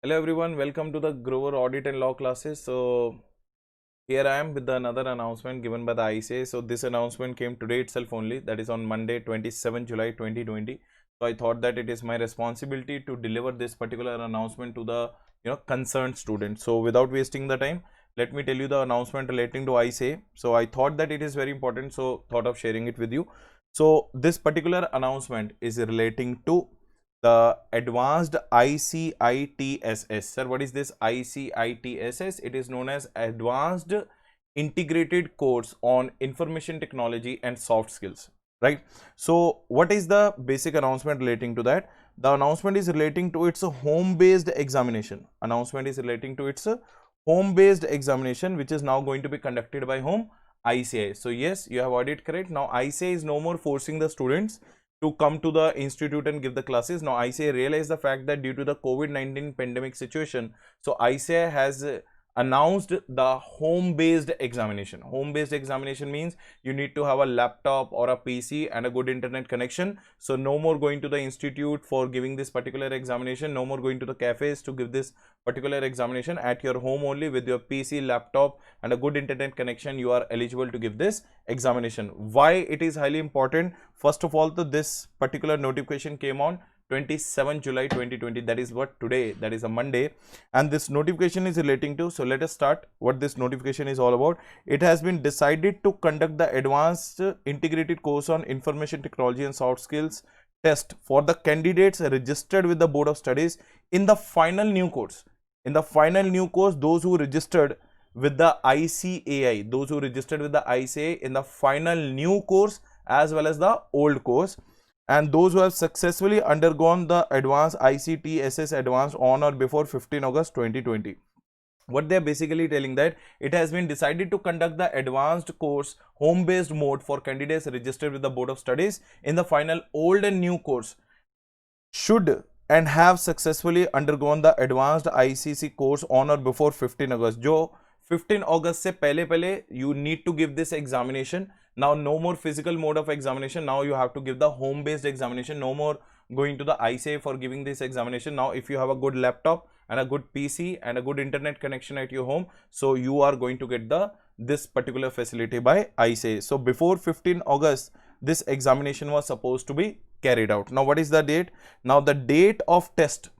Hello everyone, welcome to the Grover Audit and Law classes. So here I am with another announcement given by the ICA. So this announcement came today itself only, that is on Monday 27 July 2020. So I thought that it is my responsibility to deliver this particular announcement to the concerned students. So without wasting the time, let me tell you the announcement relating to ICA. So I thought that it is very important, so thought of sharing it with you. So this particular announcement is relating to the advanced ICITSS. Sir, what is this ICITSS? It is known as Advanced Integrated Course on Information Technology and Soft Skills, right? So what is the basic announcement relating to that? The announcement is relating to its home-based examination. Announcement is relating to its home-based examination, which is now going to be conducted by whom? ICAI. So yes, you have heard it correct. Now ICAI is no more forcing the students to come to the institute and give the classes. Now ICAI realized the fact that due to the COVID-19 pandemic situation, so ICAI has announced the home-based examination. Home-based examination means you need to have a laptop or a PC and a good internet connection. So no more going to the institute for giving this particular examination, no more going to the cafes to give this particular examination. At your home only with your PC, laptop and a good internet connection, you are eligible to give this examination. Why it is highly important? First of all, this particular notification came on 27 July 2020, that is what today, that is a Monday, and this notification is relating to, so let us start what this notification is all about. It has been decided to conduct the advanced integrated course on information technology and soft skills test for the candidates registered with the Board of Studies in the final new course. In the final new course, those who registered with the ICAI, those who registered with the ICAI in the final new course as well as the old course, and those who have successfully undergone the advanced ICTSS advanced on or before 15 August 2020. What they are basically telling that it has been decided to conduct the advanced course home-based mode for candidates registered with the Board of Studies in the final old and new course should and have successfully undergone the advanced ICC course on or before 15 August. जो 15 August से पहले you need to give this examination. Now no more physical mode of examination. Now you have to give the home-based examination. No more going to the ICAI for giving this examination. Now if you have a good laptop and a good PC and a good internet connection at your home, so you are going to get this particular facility by ICAI. So before 15 August, this examination was supposed to be carried out. Now what is the date? Now the date of test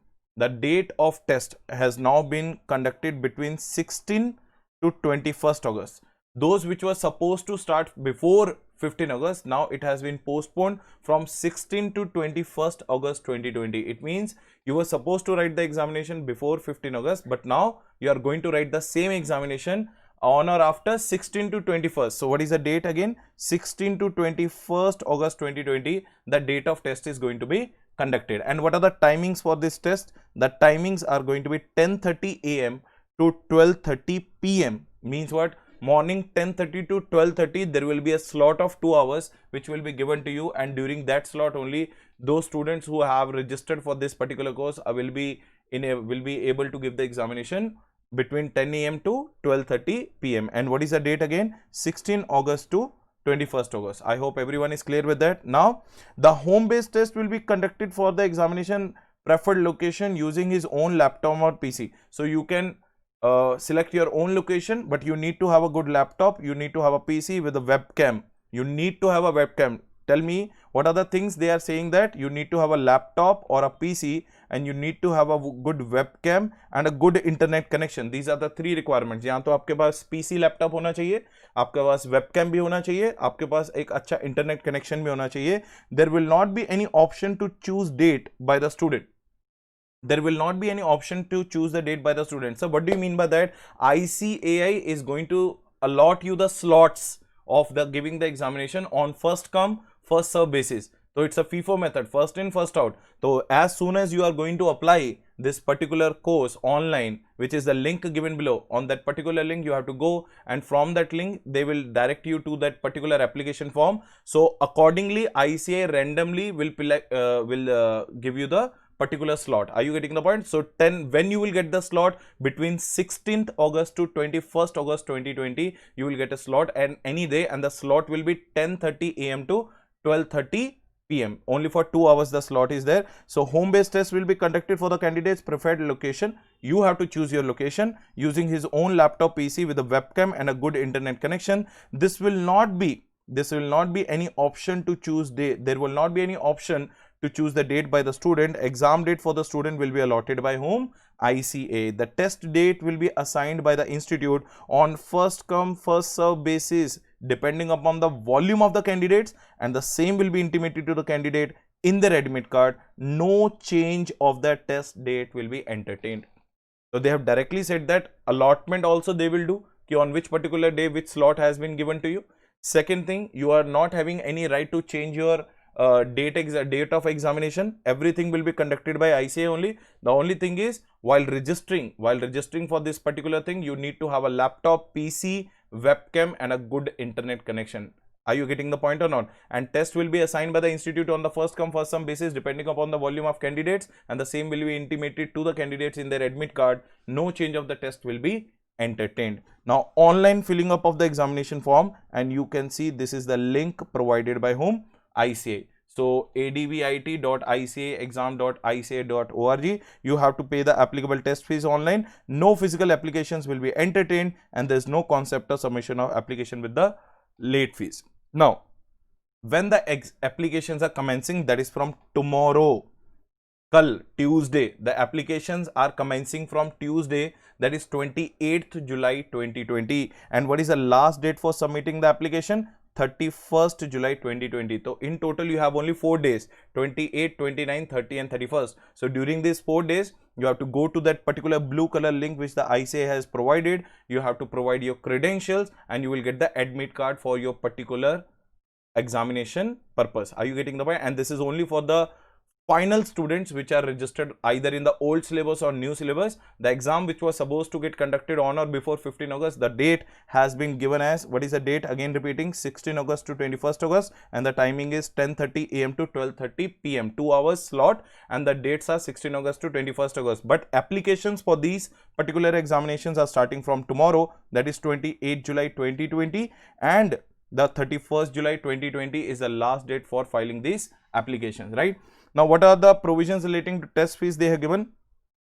has now been conducted between 16 to 21st August. Those which were supposed to start before 15 August, now it has been postponed from 16 to 21st August 2020. It means you were supposed to write the examination before 15 August, but now you are going to write the same examination on or after 16 to 21st. So what is the date again? 16 to 21st August 2020, the date of test is going to be conducted. And what are the timings for this test? The timings are going to be 10:30 AM to 12:30 PM. Means what? Morning 10:30 to 12:30, there will be a slot of 2 hours which will be given to you, and during that slot only those students who have registered for this particular course will be able to give the examination between 10 AM to 12:30 PM. And what is the date again? 16 August to 21st August. I hope everyone is clear with that. Now the home-based test will be conducted for the examination preferred location using his own laptop or PC. So you can select your own location, but you need to have a good laptop, you need to have a PC with a webcam, you need to have a webcam. Tell me what are the things they are saying? That you need to have a laptop or a PC, and you need to have a good webcam and a good internet connection. These are the three requirements. यहाँ तो आपके पास PC laptop होना चाहिए, आपके पास webcam भी होना चाहिए, आपके पास एक अच्छा internet connection भी होना चाहिए. There will not be any option to choose date by the student. There will not be any option to choose the date by the student. So what do you mean by that? ICAI is going to allot you the slots of the giving the examination on first come first serve basis. So it's a FIFO method, first in first out. So as soon as you are going to apply this particular course online, which is the link given below, on that particular link you have to go, and from that link they will direct you to that particular application form. So accordingly ICAI randomly will give you the particular slot. Are you getting the point? So when you will get the slot between 16th August to 21st August 2020, you will get a slot and any day, and the slot will be 10:30 AM to 12:30 PM. Only for 2 hours the slot is there. So home based test will be conducted for the candidate's preferred location. You have to choose your location using his own laptop PC with a webcam and a good internet connection. This will not be any option to choose date. There will not be any option to choose the date by the student. Exam date for the student will be allotted by whom? ICA. The test date will be assigned by the institute on first come first serve basis depending upon the volume of the candidates, and the same will be intimated to the candidate in their admit card. No change of the test date will be entertained. So they have directly said that allotment also they will do कि on which particular day which slot has been given to you. Second thing, you are not having any right to change your date of examination. Everything will be conducted by ICA only. The only thing is, while registering for this particular thing, you need to have a laptop, PC, webcam and a good internet connection. Are you getting the point or not? And test will be assigned by the institute on the first come first serve basis depending upon the volume of candidates, and the same will be intimated to the candidates in their admit card. No change of the test will be entertained. Now online filling up of the examination form, and you can see this is the link provided by whom? ICA. So advit.icaexam.ica.org. You have to pay the applicable test fees online. No physical applications will be entertained, and there is no concept of submission of application with the late fees. Now, when the applications are commencing, that is from tomorrow. Kal, Tuesday, the applications are commencing from Tuesday, that is 28th July 2020. And what is the last date for submitting the application? 31st July 2020. So in total you have only 4 days, 28, 29, 30 and 31st. So during these 4 days you have to go to that particular blue color link which the ICA has provided. You have to provide your credentials and you will get the admit card for your particular examination purpose. Are you getting the point? And this is only for the final students which are registered either in the old syllabus or new syllabus. The exam which was supposed to get conducted on or before 15 August, the date has been given as, what is the date? Again repeating, 16 August to 21st August, and the timing is 10:30 AM to 12:30 PM, 2 hours slot, and the dates are 16 August to 21st August. But applications for these particular examinations are starting from tomorrow, that is 28 July 2020, and the 31st July 2020 is the last date for filing these applications, right? Now, what are the provisions relating to test fees they have given?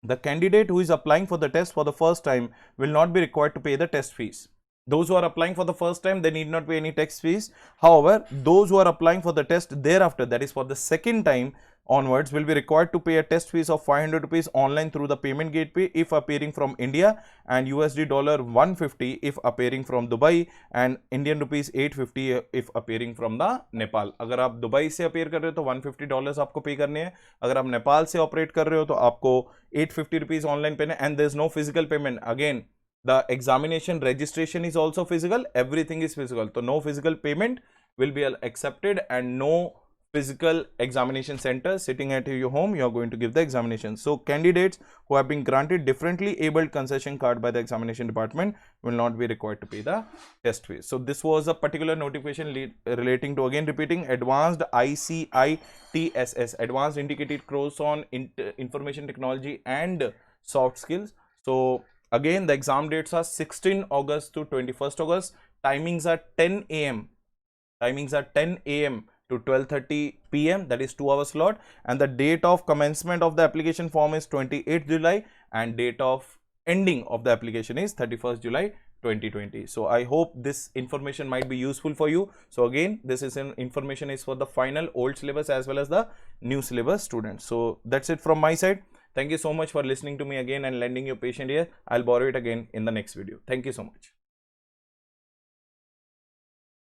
The candidate who is applying for the test for the first time will not be required to pay the test fees. Those who are applying for the first time, they need not pay any test fees. However, those who are applying for the test thereafter, that is for the second time onwards, will be required to pay a test fees of 500 rupees online through the payment gateway if appearing from India, and USD $150 if appearing from Dubai, and Indian rupees 850 if appearing from the Nepal. अगर आप Dubai से appear कर रहे हो तो $150 आपको पे करने हैं. अगर आप नेपाल से operate कर रहे हो तो आपको 850 rupees online payment, and there is no physical payment. Again, the examination registration is also physical. Everything is physical. So no physical payment will be accepted, and no physical examination center sitting at your home. You are going to give the examination. So candidates who have been granted differently abled concession card by the examination department will not be required to pay the test fees. So this was a particular notification relating to, again repeating, advanced ICITSS, advanced integrated course on information technology and soft skills. So again, the exam dates are 16 August to 21st August. Timings are 10 AM. Timings are 10 AM to 12:30 PM. That is 2 hour slot. And the date of commencement of the application form is 28th July, and date of ending of the application is 31st July 2020. So I hope this information might be useful for you. So again, this is information is for the final old syllabus as well as the new syllabus students. So that's it from my side. Thank you so much for listening to me again and lending your patience here. I'll borrow it again in the next video. Thank you so much.